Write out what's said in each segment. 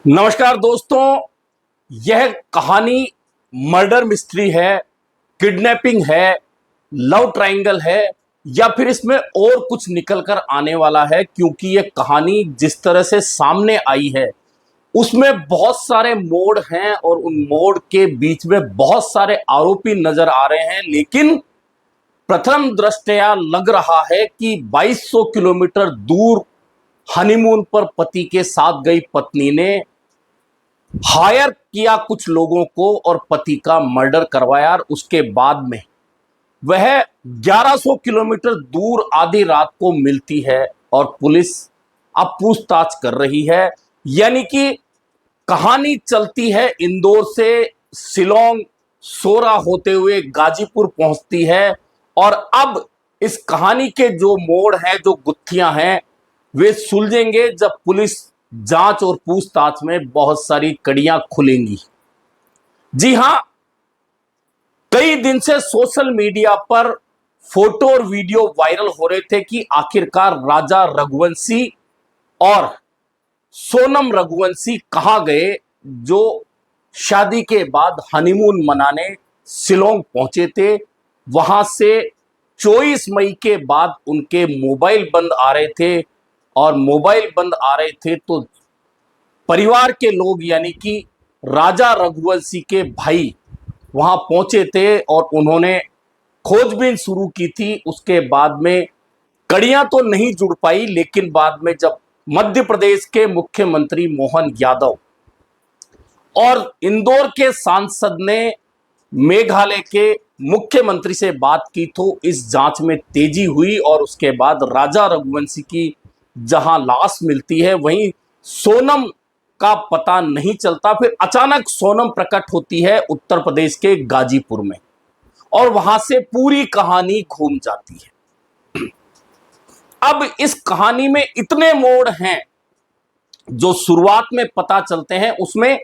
नमस्कार दोस्तों, यह कहानी मर्डर मिस्ट्री है, किडनैपिंग है, लव ट्रायंगल है या फिर इसमें और कुछ निकल कर आने वाला है। क्योंकि यह कहानी जिस तरह से सामने आई है उसमें बहुत सारे मोड़ हैं और उन मोड़ के बीच में बहुत सारे आरोपी नजर आ रहे हैं। लेकिन प्रथम दृष्टया लग रहा है कि 2200 किलोमीटर दूर हनीमून पर पति के साथ गई पत्नी ने हायर किया कुछ लोगों को और पति का मर्डर करवाया। और उसके बाद में वह 1100 किलोमीटर दूर आधी रात को मिलती है और पुलिस अब पूछताछ कर रही है। यानी कि कहानी चलती है इंदौर से शिलोंग, सोरा होते हुए गाजीपुर पहुंचती है। और अब इस कहानी के जो मोड़ हैं, जो गुत्थियां हैं, वे सुलझेंगे जब पुलिस जांच और पूछताछ में बहुत सारी कड़ियां खुलेंगी। जी हां, कई दिन से सोशल मीडिया पर फोटो और वीडियो वायरल हो रहे थे कि आखिरकार राजा रघुवंशी और सोनम रघुवंशी कहां गए, जो शादी के बाद हनीमून मनाने शिलोंग पहुंचे थे। वहां से 24 मई के बाद उनके मोबाइल बंद आ रहे थे और मोबाइल बंद आ रहे थे तो परिवार के लोग यानी कि राजा रघुवंशी के भाई वहां पहुंचे थे और उन्होंने खोजबीन शुरू की थी। उसके बाद में कड़ियां तो नहीं जुड़ पाई, लेकिन बाद में जब मध्य प्रदेश के मुख्यमंत्री मोहन यादव और इंदौर के सांसद ने मेघालय के मुख्यमंत्री से बात की तो इस जांच में तेजी हुई। और उसके बाद राजा रघुवंशी की जहां लाश मिलती है वहीं सोनम का पता नहीं चलता। फिर अचानक सोनम प्रकट होती है उत्तर प्रदेश के गाजीपुर में और वहां से पूरी कहानी घूम जाती है। अब इस कहानी में इतने मोड़ हैं जो शुरुआत में पता चलते हैं। उसमें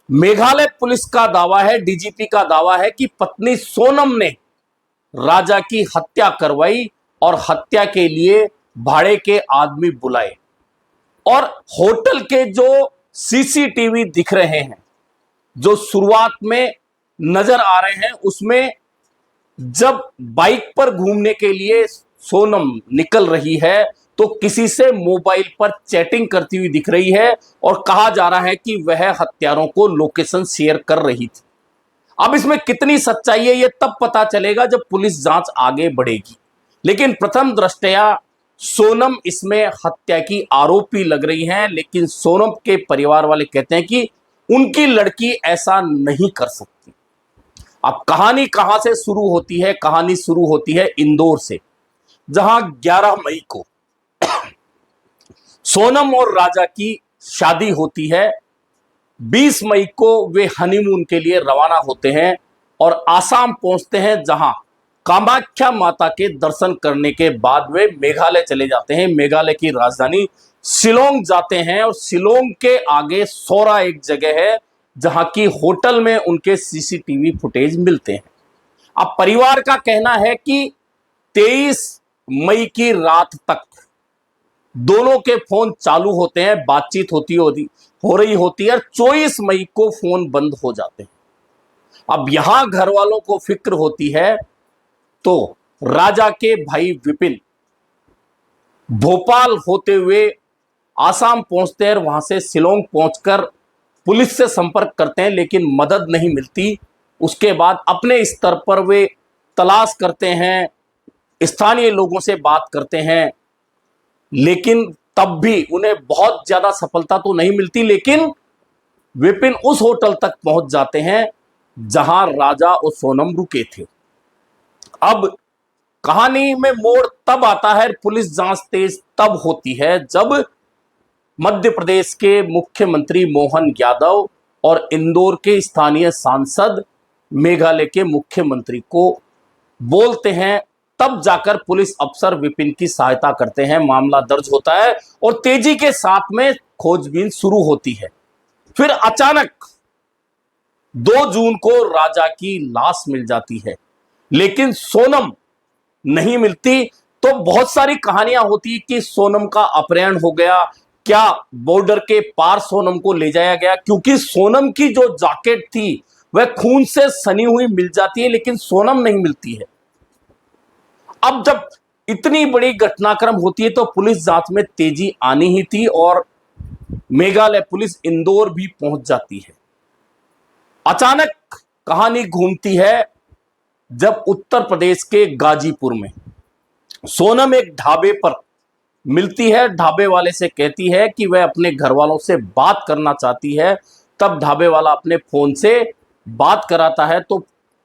मेघालय पुलिस का दावा है, डीजीपी का दावा है कि पत्नी सोनम ने राजा की हत्या करवाई और हत्या के लिए भाड़े के आदमी बुलाए। और होटल के जो सीसीटीवी दिख रहे हैं, जो शुरुआत में नजर आ रहे हैं, उसमें जब बाइक पर घूमने के लिए सोनम निकल रही है तो किसी से मोबाइल पर चैटिंग करती हुई दिख रही है और कहा जा रहा है कि वह हत्यारों को लोकेशन शेयर कर रही थी। अब इसमें कितनी सच्चाई है यह तब पता चलेगा जब पुलिस जांच आगे बढ़ेगी। लेकिन प्रथम दृष्टया सोनम इसमें हत्या की आरोपी लग रही हैं। लेकिन सोनम के परिवार वाले कहते हैं कि उनकी लड़की ऐसा नहीं कर सकती। अब कहानी कहां से शुरू होती है? कहानी शुरू होती है इंदौर से, जहां 11 मई को सोनम और राजा की शादी होती है। 20 मई को वे हनीमून के लिए रवाना होते हैं और आसाम पहुंचते हैं, जहां कामाख्या माता के दर्शन करने के बाद वे मेघालय चले जाते हैं। मेघालय की राजधानी शिलोंग जाते हैं और शिलोंग के आगे सोरा एक जगह है जहां की होटल में उनके सीसीटीवी फुटेज मिलते हैं। अब परिवार का कहना है कि 23 मई की रात तक दोनों के फोन चालू होते हैं, बातचीत हो रही होती है। 24 मई को फोन बंद हो जाते हैं। अब यहां घर वालों को फिक्र होती है तो राजा के भाई विपिन भोपाल होते हुए आसाम पहुंचते हैं। वहां से शिलोंग पहुंचकर पुलिस से संपर्क करते हैं, लेकिन मदद नहीं मिलती। उसके बाद अपने स्तर पर वे तलाश करते हैं, स्थानीय लोगों से बात करते हैं, लेकिन तब भी उन्हें बहुत ज्यादा सफलता तो नहीं मिलती। लेकिन विपिन उस होटल तक पहुंच जाते हैं जहां राजा और सोनम रुके थे। अब कहानी में मोड़ तब आता है, पुलिस जांच तेज तब होती है जब मध्य प्रदेश के मुख्यमंत्री मोहन यादव और इंदौर के स्थानीय सांसद मेघालय के मुख्यमंत्री को बोलते हैं। तब जाकर पुलिस अफसर विपिन की सहायता करते हैं, मामला दर्ज होता है और तेजी के साथ में खोजबीन शुरू होती है। फिर अचानक 2 जून को राजा की लाश मिल जाती है, लेकिन सोनम नहीं मिलती। तो बहुत सारी कहानियां होती कि सोनम का अपहरण हो गया, क्या बॉर्डर के पार सोनम को ले जाया गया? क्योंकि सोनम की जो जैकेट थी वह खून से सनी हुई मिल जाती है, लेकिन सोनम नहीं मिलती है। अब जब इतनी बड़ी घटनाक्रम होती है तो पुलिस जांच में तेजी आनी ही थी और मेघालय पुलिस इंदौर भी पहुंच जाती है। अचानक कहानी घूमती है जब उत्तर प्रदेश के गाजीपुर में सोनम एक ढाबे पर मिलती है। ढाबे वाले से कहती है कि वह अपने घर वालों से बात करना चाहती है। तब ढाबे वाला अपने फोन से बात कराता है तो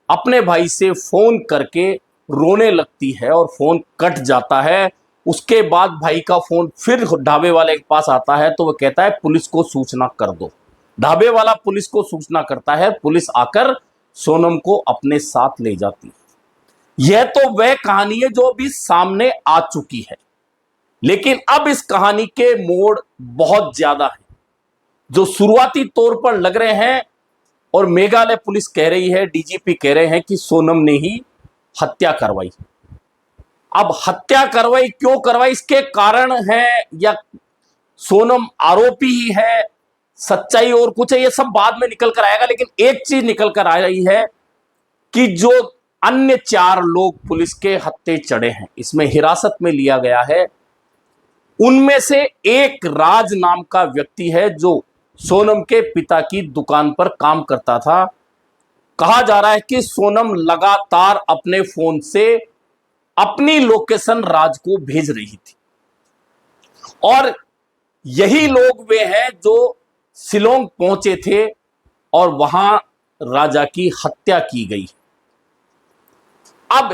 अपने भाई से फोन करके रोने लगती है और फोन कट जाता है। उसके बाद भाई का फोन फिर ढाबे वाले के पास आता है तो वह कहता है पुलिस को सूचना कर दो। ढाबे वाला पुलिस को सूचना करता है, पुलिस आकर सोनम को अपने साथ ले जाती है। यह तो वह कहानी है जो अभी सामने आ चुकी है, लेकिन अब इस कहानी के मोड़ बहुत ज्यादा है जो शुरुआती तौर पर लग रहे हैं और मेघालय पुलिस कह रही है, डीजीपी कह रहे हैं कि सोनम ने ही हत्या करवाई। अब हत्या करवाई क्यों करवाई, इसके कारण है या सोनम आरोपी ही है, सच्चाई और कुछ है, ये सब बाद में निकल कर आएगा। लेकिन एक चीज निकल कर आ रही है कि जो अन्य 4 लोग पुलिस के हत्थे चढ़े हैं, इसमें हिरासत में लिया गया है, उनमें से एक राज नाम का व्यक्ति है जो सोनम के पिता की दुकान पर काम करता था। कहा जा रहा है कि सोनम लगातार अपने फोन से अपनी लोकेशन राज को भेज रही थी और यही लोग वे हैं जो शिलोंग पहुंचे थे और वहां राजा की हत्या की गई। अब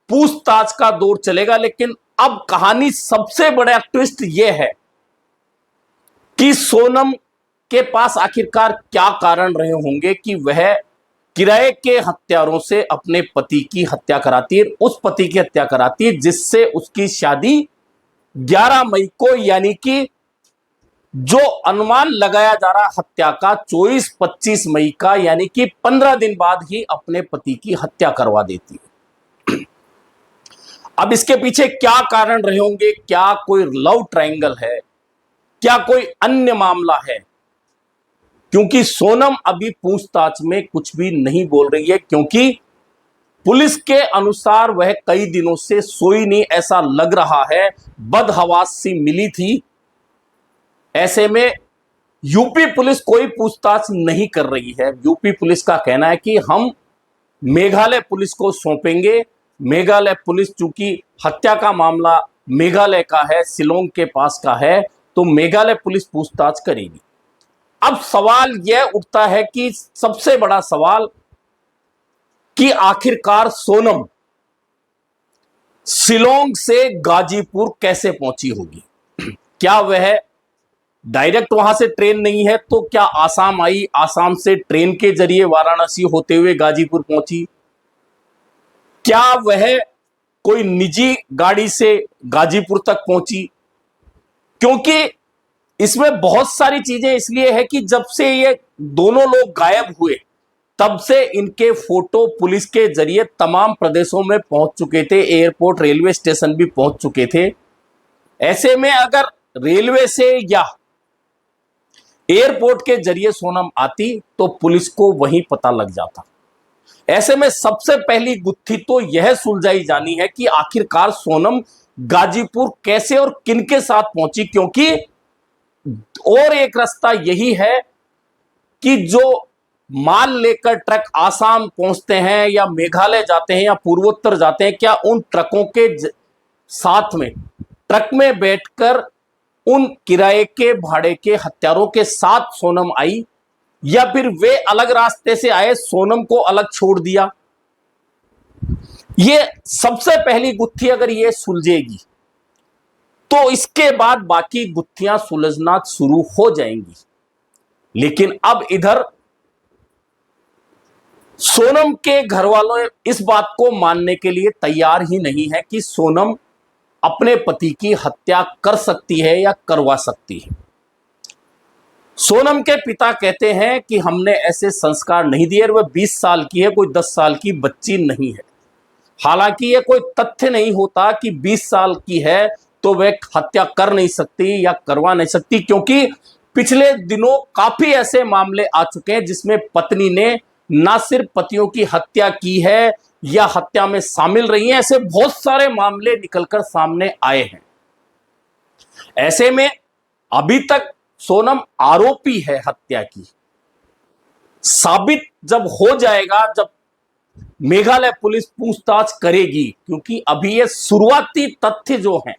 पूछताछ का दौर चलेगा, लेकिन अब कहानी सबसे बड़ा ट्विस्ट यह है कि सोनम के पास आखिरकार क्या कारण रहे होंगे कि वह किराए के हत्यारों से अपने पति की हत्या कराती है, उस पति की हत्या कराती है जिससे उसकी शादी 11 मई को, यानी कि जो अनुमान लगाया जा रहा हत्या का 24-25 मई का, यानी कि 15 दिन बाद ही अपने पति की हत्या करवा देती है। अब इसके पीछे क्या कारण रहे होंगे? क्या कोई लव ट्रायंगल है? क्या कोई अन्य मामला है? क्योंकि सोनम अभी पूछताछ में कुछ भी नहीं बोल रही है, क्योंकि पुलिस के अनुसार वह कई दिनों से सोई नहीं, ऐसा लग रहा है, बदहवास सी मिली थी। ऐसे में यूपी पुलिस कोई पूछताछ नहीं कर रही है। यूपी पुलिस का कहना है कि हम मेघालय पुलिस को सौंपेंगे। मेघालय पुलिस, चूंकि हत्या का मामला मेघालय का है, शिलोंग के पास का है, तो मेघालय पुलिस पूछताछ करेगी। अब सवाल यह उठता है कि सबसे बड़ा सवाल कि आखिरकार सोनम शिलोंग से गाजीपुर कैसे पहुंची होगी? क्या वह डायरेक्ट वहां से ट्रेन नहीं है तो क्या आसाम आई, आसाम से ट्रेन के जरिए वाराणसी होते हुए गाजीपुर पहुंची? क्या वह कोई निजी गाड़ी से गाजीपुर तक पहुंची? क्योंकि इसमें बहुत सारी चीजें इसलिए है कि जब से ये दोनों लोग गायब हुए तब से इनके फोटो पुलिस के जरिए तमाम प्रदेशों में पहुंच चुके थे, एयरपोर्ट रेलवे स्टेशन भी पहुंच चुके थे। ऐसे में अगर रेलवे से या एयरपोर्ट के जरिए सोनम आती तो पुलिस को वहीं पता लग जाता। ऐसे में सबसे पहली गुत्थी तो यह सुलझाई जानी है कि आखिरकार सोनम गाजीपुर कैसे और किनके साथ पहुंची, क्योंकि और एक रास्ता यही है कि जो माल लेकर ट्रक आसाम पहुंचते हैं या मेघालय जाते हैं या पूर्वोत्तर जाते हैं, क्या उन ट्रकों के साथ में ट्रक में बैठकर उन किराए के भाड़े के हत्यारों के साथ सोनम आई, या फिर वे अलग रास्ते से आए, सोनम को अलग छोड़ दिया? ये सबसे पहली गुत्थी अगर ये सुलझेगी तो इसके बाद बाकी गुत्थियां सुलझना शुरू हो जाएंगी। लेकिन अब इधर सोनम के घर वालों इस बात को मानने के लिए तैयार ही नहीं है कि सोनम अपने पति की हत्या कर सकती है या करवा सकती है। सोनम के पिता कहते हैं कि हमने ऐसे संस्कार नहीं दिए। वह 20 साल की है, कोई 10 साल की बच्ची नहीं है। हालांकि यह कोई तथ्य नहीं होता कि 20 साल की है तो वह हत्या कर नहीं सकती या करवा नहीं सकती, क्योंकि पिछले दिनों काफी ऐसे मामले आ चुके हैं जिसमें पत्नी ने ना सिर्फ पतियों की हत्या की है या हत्या में शामिल रही हैं, ऐसे बहुत सारे मामले निकलकर सामने आए हैं। ऐसे में अभी तक सोनम आरोपी है हत्या की। साबित जब हो जाएगा, जब मेघालय पुलिस पूछताछ करेगी, क्योंकि अभी ये शुरुआती तथ्य जो हैं।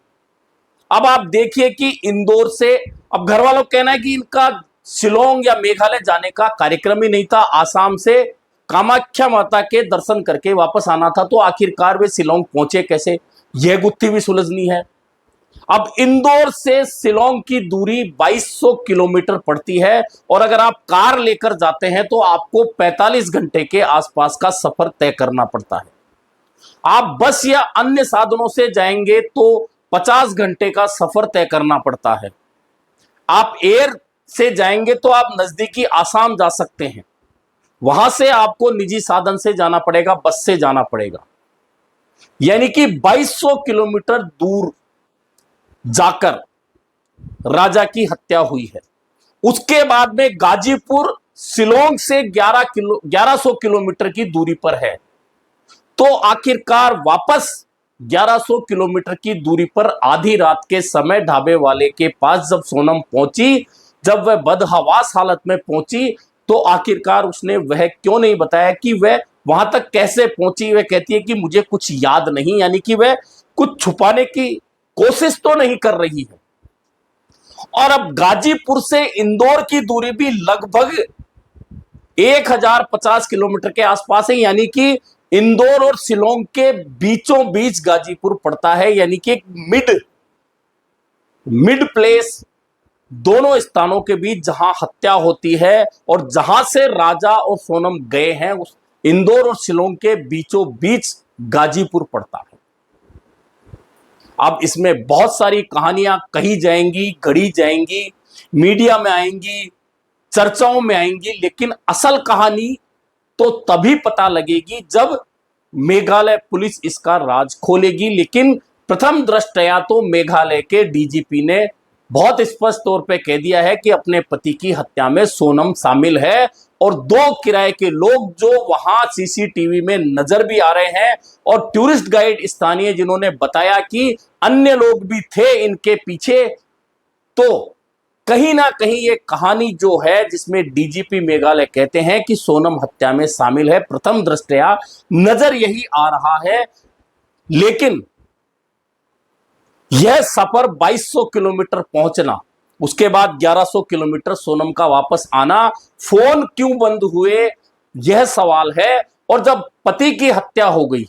अब आप देखिए कि इंदौर से, अब घर वालों का कहना है कि इनका शिलोंग या मेघालय जाने का कार्यक्रम ही नहीं था, आसाम से कामाख्या माता के दर्शन करके वापस आना था, तो आखिरकार वे शिलोंग पहुंचे कैसे, यह गुत्थी भी सुलझनी है। अब इंदौर से शिलोंग की दूरी 2200 किलोमीटर पड़ती है, और अगर आप कार लेकर जाते हैं तो आपको 45 घंटे के आसपास का सफर तय करना पड़ता है। आप बस या अन्य साधनों से जाएंगे तो 50 घंटे का सफर तय करना पड़ता है। आप एयर से जाएंगे तो आप नजदीकी आसाम जा सकते हैं, वहां से आपको निजी साधन से जाना पड़ेगा, बस से जाना पड़ेगा। यानी कि 2200 किलोमीटर दूर जाकर राजा की हत्या हुई है। उसके बाद में गाजीपुर शिलोंग से 1100 किलोमीटर की दूरी पर है। तो आखिरकार वापस 1100 किलोमीटर की दूरी पर आधी रात के समय ढाबे वाले के पास जब सोनम पहुंची, जब वह बदहवास हालत में पहुंची, तो आखिरकार उसने वह क्यों नहीं बताया कि वह वहां तक कैसे पहुंची। वह कहती है कि मुझे कुछ याद नहीं, यानी कि वह कुछ छुपाने की कोशिश तो नहीं कर रही है। और अब गाजीपुर से इंदौर की दूरी भी लगभग 1050 किलोमीटर के आसपास है, यानी कि इंदौर और शिलोंग के बीचों बीच गाजीपुर पड़ता है, यानी कि एक मिड प्लेस, दोनों स्थानों के बीच जहां हत्या होती है और जहां से राजा और सोनम गए हैं, उस इंदौर और शिलोंग के बीचों बीच गाजीपुर पड़ता है। अब इसमें बहुत सारी कहानियां कही जाएंगी, गढ़ी जाएंगी, मीडिया में आएंगी, चर्चाओं में आएंगी, लेकिन असल कहानी तो तभी पता लगेगी जब मेघालय पुलिस इसका राज खोलेगी। लेकिन प्रथम दृष्टया तो मेघालय के डीजीपी ने बहुत स्पष्ट तौर पे कह दिया है कि अपने पति की हत्या में सोनम शामिल है, और 2 किराए के लोग जो वहां सीसीटीवी में नजर भी आ रहे हैं, और टूरिस्ट गाइड स्थानीय जिन्होंने बताया कि अन्य लोग भी थे इनके पीछे। तो कहीं ना कहीं ये कहानी जो है, जिसमें डीजीपी मेघालय कहते हैं कि सोनम हत्या में शामिल है, प्रथम दृष्टया नजर यही आ रहा है। लेकिन यह सफर 2200 किलोमीटर पहुंचना, उसके बाद 1100 किलोमीटर सोनम का वापस आना, फोन क्यों बंद हुए, यह सवाल है। और जब पति की हत्या हो गई,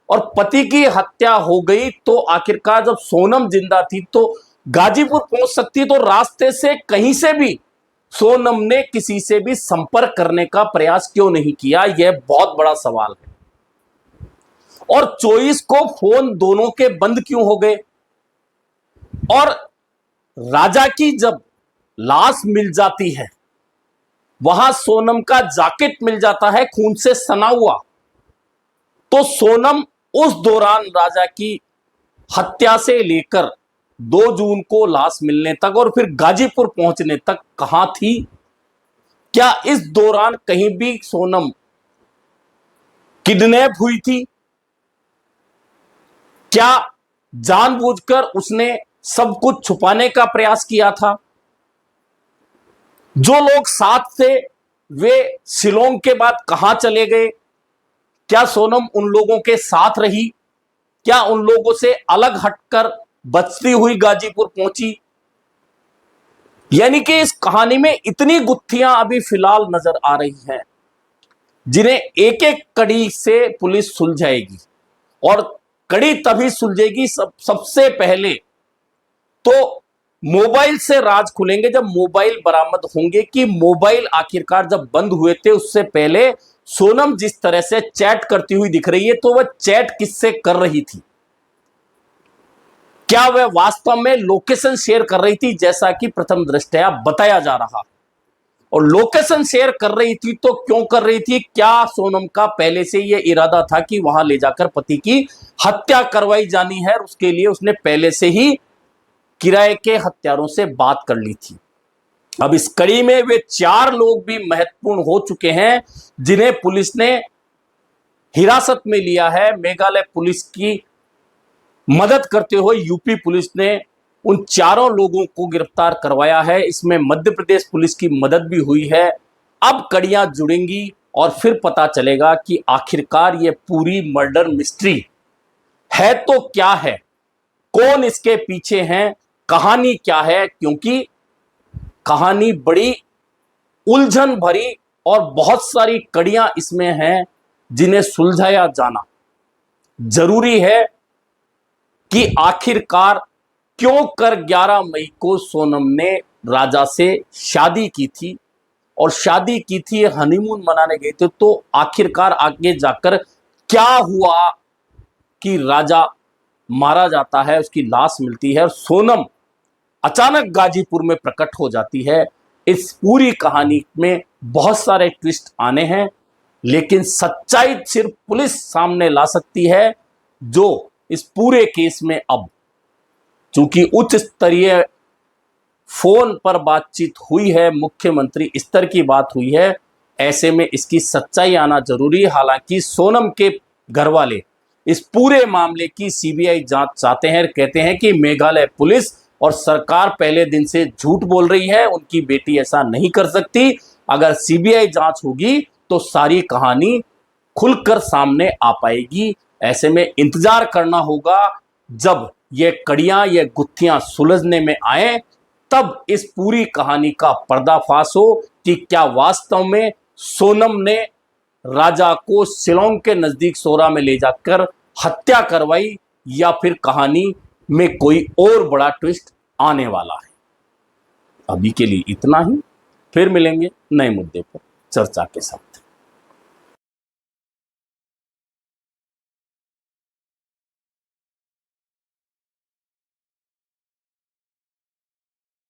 और पति की हत्या हो गई, तो आखिरकार जब सोनम जिंदा थी तो गाजीपुर पहुंच सकती, तो रास्ते से कहीं से भी सोनम ने किसी से भी संपर्क करने का प्रयास क्यों नहीं किया, यह बहुत बड़ा सवाल है। और 24 को फोन दोनों के बंद क्यों हो गए। और राजा की जब लाश मिल जाती है, वहां सोनम का जैकेट मिल जाता है खून से सना हुआ, तो सोनम उस दौरान राजा की हत्या से लेकर 2 जून को लाश मिलने तक और फिर गाजीपुर पहुंचने तक कहां थी। क्या इस दौरान कहीं भी सोनम किडनैप हुई थी? क्या जानबूझकर उसने सब कुछ छुपाने का प्रयास किया था? जो लोग साथ थे वे शिलोंग के बाद कहां चले गए? क्या सोनम उन लोगों के साथ रही? क्या उन लोगों से अलग हटकर बचती हुई गाजीपुर पहुंची? यानी कि इस कहानी में इतनी गुत्थियां अभी फिलहाल नजर आ रही हैं, जिन्हें एक एक कड़ी से पुलिस सुलझाएगी। और कड़ी तभी सुलझेगी सबसे पहले तो मोबाइल से राज खुलेंगे, जब मोबाइल बरामद होंगे कि मोबाइल आखिरकार जब बंद हुए थे उससे पहले सोनम जिस तरह से चैट करती हुई दिख रही है, तो वह चैट किससे कर रही थी? क्या वह वास्तव में लोकेशन शेयर कर रही थी, जैसा कि प्रथम दृष्टया बताया जा रहा है? और लोकेशन शेयर कर रही थी तो क्यों कर रही थी? क्या सोनम का पहले से यह इरादा था कि वहां ले जाकर पति की हत्या करवाई जानी है, उसके लिए उसने पहले से ही किराए के हत्यारों से बात कर ली थी। अब इस कड़ी में वे 4 लोग भी महत्वपूर्ण हो चुके हैं जिन्हें पुलिस ने हिरासत में लिया है। मेघालय पुलिस की मदद करते हुए यूपी पुलिस ने उन चारों लोगों को गिरफ्तार करवाया है। इसमें मध्य प्रदेश पुलिस की मदद भी हुई है। अब कड़ियां जुड़ेंगी और फिर पता चलेगा कि आखिरकार ये पूरी मर्डर मिस्ट्री है तो क्या है, कौन इसके पीछे है, कहानी क्या है। क्योंकि कहानी बड़ी उलझन भरी और बहुत सारी कड़ियां इसमें हैं जिन्हें सुलझाया जाना जरूरी है कि आखिरकार क्यों कर 11 मई को सोनम ने राजा से शादी की थी और शादी की थी, हनीमून मनाने गए थे। तो आखिरकार आगे जाकर क्या हुआ कि राजा मारा जाता है, उसकी लाश मिलती है और सोनम अचानक गाजीपुर में प्रकट हो जाती है। इस पूरी कहानी में बहुत सारे ट्विस्ट आने हैं, लेकिन सच्चाई सिर्फ पुलिस सामने ला सकती है, जो इस पूरे केस में अब चूंकि उच्च स्तरीय फोन पर बातचीत हुई है, मुख्यमंत्री स्तर की बात हुई है, ऐसे में इसकी सच्चाई आना जरूरी है। हालांकि सोनम के घरवाले इस पूरे मामले की सीबीआई जांच चाहते हैं, कहते हैं कि मेघालय पुलिस और सरकार पहले दिन से झूठ बोल रही है, उनकी बेटी ऐसा नहीं कर सकती। अगर सीबीआई जांच होगी तो सारी कहानी खुलकर सामने आ पाएगी। ऐसे में इंतजार करना होगा जब ये कड़ियां, ये गुत्थियां सुलझने में आए, तब इस पूरी कहानी का पर्दाफाश हो कि क्या वास्तव में सोनम ने राजा को शिलोंग के नजदीक सोरा में ले जाकर हत्या करवाई या फिर कहानी में कोई और बड़ा ट्विस्ट आने वाला है। अभी के लिए इतना ही, फिर मिलेंगे नए मुद्दे पर चर्चा के साथ।